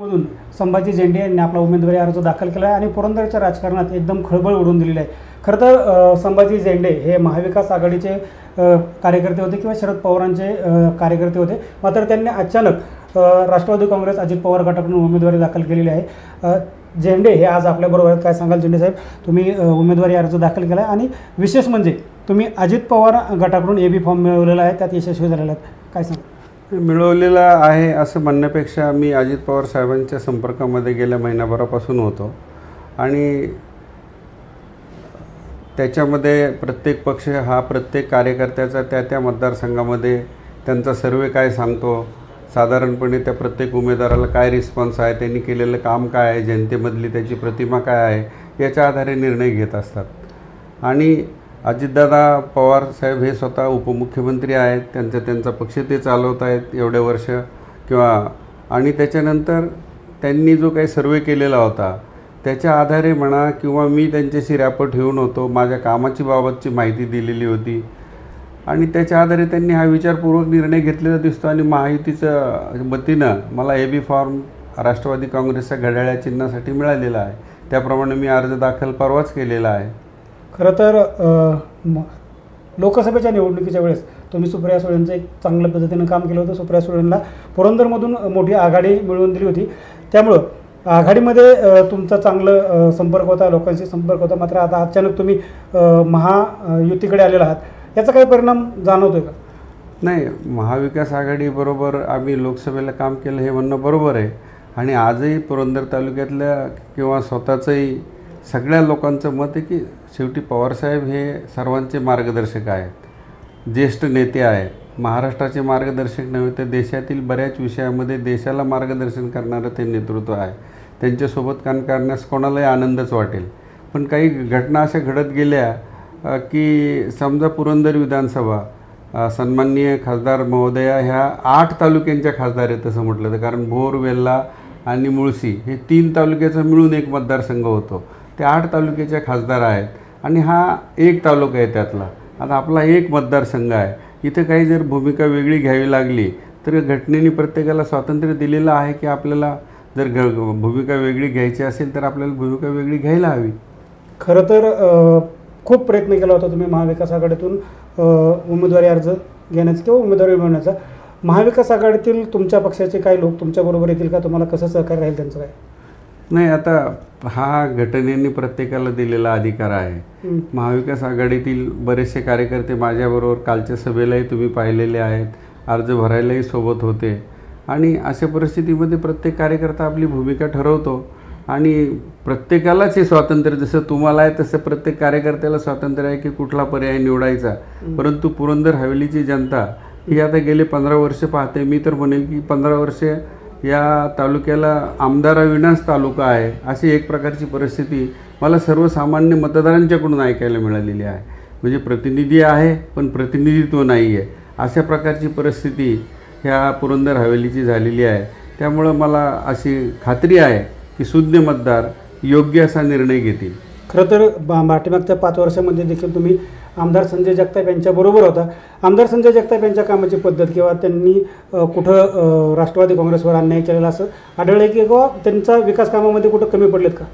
मधून संभाजी झेंडे यांनी आपला उमेदवारी अर्ज दाखल केला आहे आणि पुरंदरच्या राजकारणात एकदम खळबळ उडवून दिलेली आहे। खरं तर संभाजी झेंडे हे महाविकास आघाडीचे कार्यकर्ते होते किंवा शरद पवारांचे कार्यकर्ते होते, मात्र त्यांनी अचानक राष्ट्रवादी काँग्रेस अजित पवार गटाकडून उमेदवारी दाखल केलेली आहे। झेंडे हे आज आपल्याबरोबर आहेत। काय सांगाल झेंडे साहेब, तुम्ही उमेदवारी अर्ज दाखल केला आहे आणि विशेष म्हणजे तुम्ही अजित पवार गटाकडून एबी फॉर्म मिळवलेला आहे, त्यात यशस्वी झालेला आहे, काय सांगा? मिळवलेला आहे असं म्हणण्यापेक्षा मी अजित पवार साहेबांच्या संपर्कामध्ये गेल्या महिनाभरापासून होतो आणि त्याच्यामध्ये प्रत्येक पक्ष हा प्रत्येक कार्यकर्त्याचा त्या मतदारसंघामध्ये त्यांचा सर्वे काय सांगतो, साधारणपणे त्या प्रत्येक उमेदवाराला काय रिस्पॉन्स आहे, त्यांनी केलेलं काम काय आहे, जनतेमधली त्याची प्रतिमा काय आहे याच्या आधारे निर्णय घेत असतात। आणि अजितदादा पवार साहेब हे स्वतः उपमुख्यमंत्री आहेत, त्यांचा पक्ष ते चालवत आहेत एवढे वर्ष आणि त्याच्यानंतर त्यांनी जो काही सर्वे केलेला होता त्याच्या आधारे म्हणा किंवा मी त्यांच्याशी रॅपो ठेवून होतो, माझ्या कामाची बाबतची माहिती दिलेली होती आणि त्याच्या आधारे त्यांनी हा विचारपूर्वक निर्णय घेतलेला दिसतो आणि महायुतीच्या वतीनं मला एबी फॉर्म राष्ट्रवादी काँग्रेसच्या घड्याळ्या चिन्हासाठी मिळालेला आहे। त्याप्रमाणे मी अर्ज दाखल परवाच केलेला आहे। खरं तर लोकसभेच्या निवडणुकीच्या वेळेस तुम्ही सुप्रिया सुळेंचं एक चांगल्या पद्धतीनं काम केलं होतं। सुप्रिया सुळेंना पुरंदरमधून मोठी आघाडी मिळवून दिली होती, त्यामुळं आघाडीमध्ये तुमचा चांगलं संपर्क होता, लोकांशी संपर्क होता, मात्र आता अचानक तुम्ही महायुतीकडे आलेला आहात, याचा काही परिणाम जाणवतो आहे का? नाही, महाविकास आघाडीबरोबर आम्ही लोकसभेला काम केलं हे म्हणणं बरोबर आहे आणि आजही पुरंदर तालुक्यातल्या किंवा स्वतःचंही सगळ्या लोकांचं मत आहे की शेवटी पवारसाहेब हे सर्वांचे मार्गदर्शक आहेत, ज्येष्ठ नेते आहेत, महाराष्ट्राचे मार्गदर्शक नव्हे तर देशातील बऱ्याच विषयामध्ये देशाला मार्गदर्शन करणारं ते नेतृत्व आहे। त्यांच्यासोबत काम करण्यास कोणालाही आनंदच वाटेल। पण काही घटना अशा घडत गेल्या की समजा पुरंदर विधानसभा सन्माननीय खासदार महोदया ह्या 8 तालुक्यांच्या खासदार आहेत तसं म्हटलं तर, कारण भोर, वेल्हा आणि मुळशी हे 3 तालुक्याचा मिळून एक मतदारसंघ होतो, ते 8 तालुक्याच्या खासदार आहेत आणि हा एक तालुका आहे त्यातला। आता आपला एक मतदारसंघ आहे, इथं काही जर भूमिका वेगळी घ्यावी लागली तर घटनेने प्रत्येकाला स्वातंत्र्य दिलेलं आहे की आपल्याला जर भूमिका वेगळी घ्यायची असेल तर आपल्याला भूमिका वेगळी घ्यायला हवी। खरं तर खूप प्रयत्न केला होता तुम्ही महाविकास आघाडीतून उमेदवारी अर्ज घेण्याचा किंवा उमेदवारी मिळवण्याचा। महाविकास आघाडीतील तुमच्या पक्षाचे काही लोक तुमच्याबरोबर येतील का? तुम्हाला कसं सहकार्य राहील त्यांचं काय? नाही, आता हा घटनेने प्रत्येकाला दिलेला अधिकार आहे। महाविकास आघाडीतील बरेचसे कार्यकर्ते माझ्याबरोबर कालच्या सभेलाही तुम्ही पाहिलेले आहेत, अर्ज भरायलाही सोबत होते आणि अशा परिस्थितीमध्ये प्रत्येक कार्यकर्ता आपली भूमिका ठरवतो आणि प्रत्येकालाच हे स्वातंत्र्य, जसं तुम्हाला आहे तसं प्रत्येक कार्यकर्त्याला स्वातंत्र्य आहे की कुठला पर्याय निवडायचा। परंतु पुरंदर हवेलीची जनता ही आता गेले 15 वर्ष पाहते, मी तर म्हणेल की 15 वर्ष या तालुक्याला आमदाराविनाच तालुका आहे, अशी एक प्रकारची परिस्थिती मला सर्वसामान्य मतदारांच्याकडून ऐकायला मिळालेली आहे। म्हणजे प्रतिनिधी आहे पण प्रतिनिधित्व नाही आहे, अशा प्रकारची परिस्थिती ह्या पुरंदर हवेलीची झालेली आहे। त्यामुळं मला अशी खात्री आहे की सुज्ञ मतदार योग्य असा निर्णय घेतील। खरं तर पाठीमागच्या 5 वर्षामध्ये देखील तुम्ही आमदार संजय जगताप यांच्याबरोबर होता। आमदार संजय जगताप यांच्या कामाची पद्धत किंवा त्यांनी कुठं राष्ट्रवादी काँग्रेसवर अन्याय केलेला असं आढळलं की किंवा त्यांचा विकास कामामध्ये कुठं कमी पडलेत का?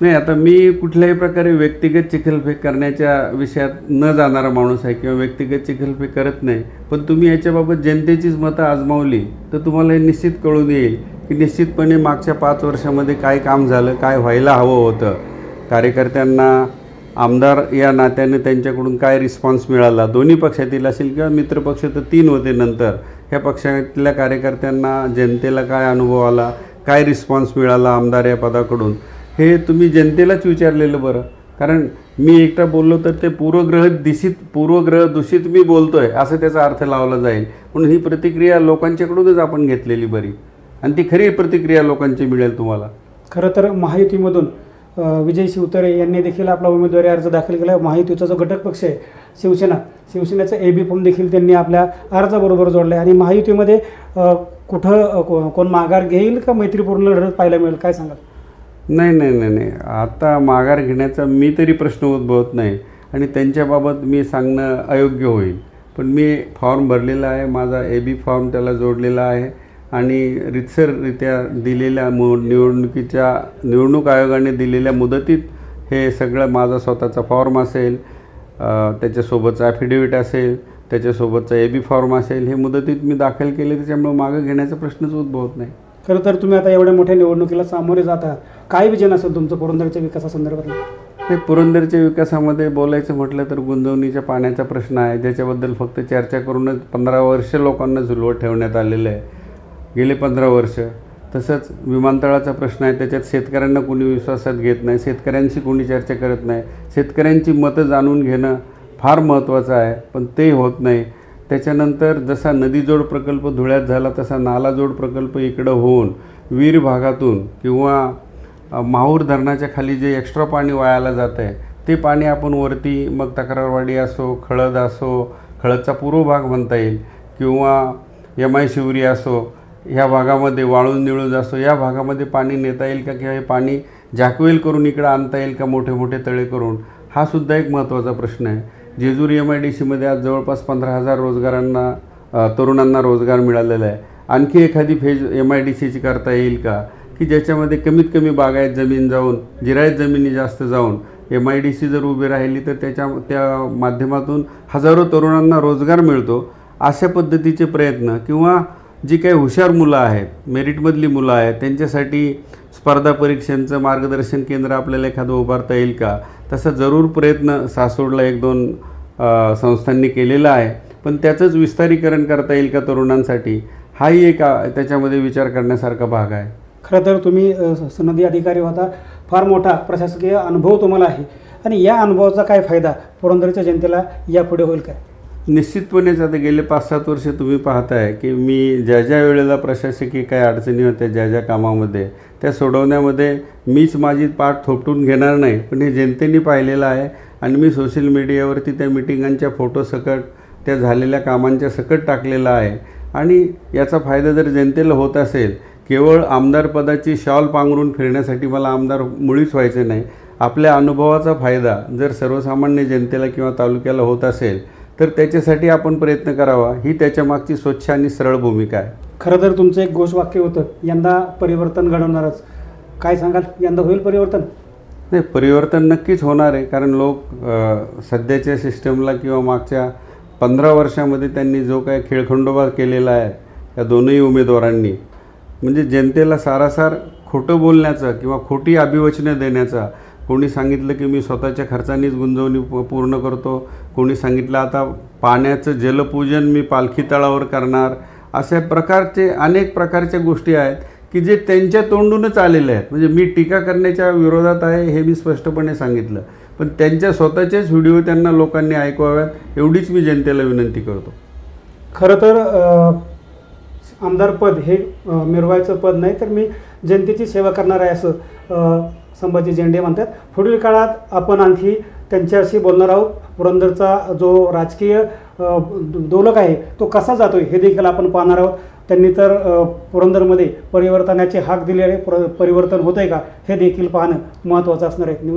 नाही, आता मी कुठल्याही प्रकारे व्यक्तिगत चिखलफेक करण्याच्या विषयात न जाणारा माणूस आहे किंवा व्यक्तिगत चिखलफेक करत नाही, पण तुम्ही याच्याबाबत जनतेचीच मतं आजमावली तर तुम्हाला हे निश्चित कळून येईल की निश्चितपणे मागच्या 5 वर्षामध्ये काय काम झालं, काय व्हायला हवं होतं, कार्यकर्त्यांना आमदार या नात्याने त्यांच्याकडून काय रिस्पॉन्स मिळाला, दोन्ही पक्षातील असेल किंवा मित्रपक्ष तर 3 होते नंतर, ह्या पक्षातल्या कार्यकर्त्यांना जनतेला काय अनुभव आला, काय रिस्पॉन्स मिळाला आमदार या पदाकडून, हे तुम्ही जनतेलाच विचारलेलं बरं। कारण मी एकटा बोललो तर ते पूर्वग्रह दूषित मी बोलतो आहे असं त्याचा अर्थ लावला जाईल, म्हणून ही प्रतिक्रिया लोकांच्याकडूनच आपण घेतलेली बरी आणि ती खरी प्रतिक्रिया लोकांची मिळेल तुम्हाला। खरं तर महायुतीमधून विजय शिवतरे यांनी देखील आपला उमेदवारी अर्ज दाखल केला। महायुतीचा जो घटक पक्ष आहे शिवसेनेचा एबी फॉर्म देखील त्यांनी आपल्या अर्जाबरोबर जोडला आहे आणि महायुतीमध्ये कुठं कोण माघार घेईल का मैत्रीपूर्ण लढत पाहायला मिळेल, काय सांगाल? नाही, आता माघार घेण्याचा मी तरी प्रश्न उद्भवत नाही आणि त्यांच्याबाबत मी सांगणं अयोग्य होईल, पण मी फॉर्म भरलेला आहे, माझा एबी फॉर्म त्याला जोडलेला आहे आणि रितसररित्या दिलेल्या निवडणूक आयोगाने दिलेल्या मुदतीत हे सगळं माझा स्वतःचा फॉर्म असेल, त्याच्यासोबतचा ॲफिडेविट असेल, त्याच्यासोबतचा AB फॉर्म असेल, हे मुदतीत मी दाखल केले. त्याच्यामुळे मागं घेण्याचा प्रश्नच उद्भवत नाही. खरं तर तुम्ही आता एवढ्या मोठ्या निवडणुकीला सामोरे जात आहात, काय विजन असेल तुमचं पुरंदरच्या विकासासंदर्भात? हे पुरंदरच्या विकासामध्ये बोलायचं म्हटलं तर गुंजवणीच्या पाण्याचा प्रश्न आहे, ज्याच्याबद्दल फक्त चर्चा करूनच 15 वर्ष लोकांना झुलवत ठेवण्यात आलेलं आहे, गेले 15 वर्ष. तसंच विमानतळाचा प्रश्न आहे, त्याच्यात शेतकऱ्यांना कोणी विश्वासात घेत नाही, शेतकऱ्यांशी कोणी चर्चा करत नाही. शेतकऱ्यांची मतं जाणून घेणं फार महत्त्वाचं आहे, पण ते होत नाही. त्याच्यानंतर जसा नदीजोड प्रकल्प धुळ्यात झाला, तसा नालाजोड प्रकल्प इकडं होऊन वीर भागातून किंवा माहूर धरणाच्या खाली जे एक्स्ट्रा पाणी वायाला जातं आहे, ते पाणी आपण वरती मग तक्रारवाडी असो, खळद असो, खळदचा पूर्व भाग म्हणता येईल, किंवा MI शिवरी असो, ह्या भागामध्ये वाळून निळूज असो, या भागामध्ये पाणी नेता येईल का, किंवा हे पाणी जॅकवेल करून इकडं आणता येईल का, मोठे मोठे तळे करून, हा सुद्धा एक महत्त्वाचा प्रश्न आहे. जेजुरी MIDCमध्ये आज जवळपास 15,000 तरुणांना रोजगार मिळालेला आहे. आणखी एखादी फेज MIDCची करता येईल का, की ज्याच्यामध्ये कमीत कमी बागायत जमीन जाऊन, जिरायत जमिनी जास्त जाऊन MIDC जर उभी राहिली तर त्या माध्यमातून हजारो तरुणांना रोजगार मिळतो. अशा पद्धतीचे प्रयत्न, किंवा जी काही हुशार मुलं आहेत, मेरिटमधली मुलं आहेत, त्यांच्यासाठी स्पर्धा परीक्षांचं मार्गदर्शन केंद्र आपल्याला एखादं उभारता येईल का, तसा जरूर प्रयत्न सासवडला 1-2 संस्थांनी केलेला आहे. पण त्याचंच विस्तारीकरण करता येईल का तरुणांसाठी, हाही एक त्याच्यामध्ये विचार करण्यासारखा भाग आहे. खरं तर तुम्ही सनदी अधिकारी होता, फार मोठा प्रशासकीय अनुभव तुम्हाला आहे, आणि या अनुभवाचा काय फायदा पुरंदरच्या जनतेला यापुढे होईल काय? निश्चितपणेच आता गेले 5-7 वर्ष तुम्ही पाहताय की मी ज्या वेळेला प्रशासकीय काही अडचणी होत्या, ज्या कामामध्ये, त्या सोडवण्यामध्ये मीच माझी पाठ थोपटून घेणार नाही, पण हे जनतेने पाहिलेलं आहे. आणि मी सोशल मीडियावरती त्या मिटिंगांच्या फोटोसकट, त्या झालेल्या कामांच्या सकट टाकलेला आहे. आणि याचा फायदा जर जनतेला होत असेल, केवळ आमदारपदाची शॉल पांघरून फिरण्यासाठी मला आमदार मुळीच व्हायचे नाही. आपल्या अनुभवाचा फायदा जर सर्वसामान्य जनतेला किंवा तालुक्याला होत असेल तर त्याच्यासाठी आपण प्रयत्न करावा, ही त्याच्यामागची स्वच्छ आणि सरळ भूमिका आहे. खरं तर तुमचं एक घोषवाक्य होतं, यंदा परिवर्तन घडवणारच. काय सांगाल, यंदा होईल परिवर्तन? नाही, परिवर्तन नक्कीच होणार आहे. कारण लोक सध्याच्या सिस्टमला किंवा मागच्या 15 वर्षामध्ये त्यांनी जो काय खेळखंडोबा केलेला आहे या दोनही उमेदवारांनी, म्हणजे जनतेला सारासार खोटं बोलण्याचा किंवा खोटी अभिवचनं देण्याचा, कोणी सांगितलं की मी स्वतःच्या खर्चानेच गुंजवणी पूर्ण करतो, कोणी सांगितलं आता पाण्याचं जलपूजन मी पालखी तळावर करणार, अशा प्रकारचे अनेक प्रकारच्या गोष्टी आहेत की जे त्यांच्या तोंडूनच आलेले आहेत. म्हणजे मी टीका करण्याच्या विरोधात आहे हे मी स्पष्टपणे सांगितलं, पण त्यांच्या स्वतःचेच व्हिडिओ त्यांना लोकांनी ऐकवाव्यात, एवढीच मी जनतेला विनंती करतो. खरं तर आमदारपद हे मिरवायचं पद नाही, तर मी जनतेची सेवा करणार आहे असं संभाजी झेंडे म्हणतात. पुढील काळात आपण आणखी त्यांच्याशी बोलणार आहोत. पुरंदरचा जो राजकीय दोलक आहे तो कसा जातो हे देखील आपण पाहणार आहोत. त्यांनी तर पुरंदरमध्ये परिवर्तनाची हाक दिली आहे, परिवर्तन होतं आहे का हे देखील पाहणं महत्त्वाचं असणार आहे.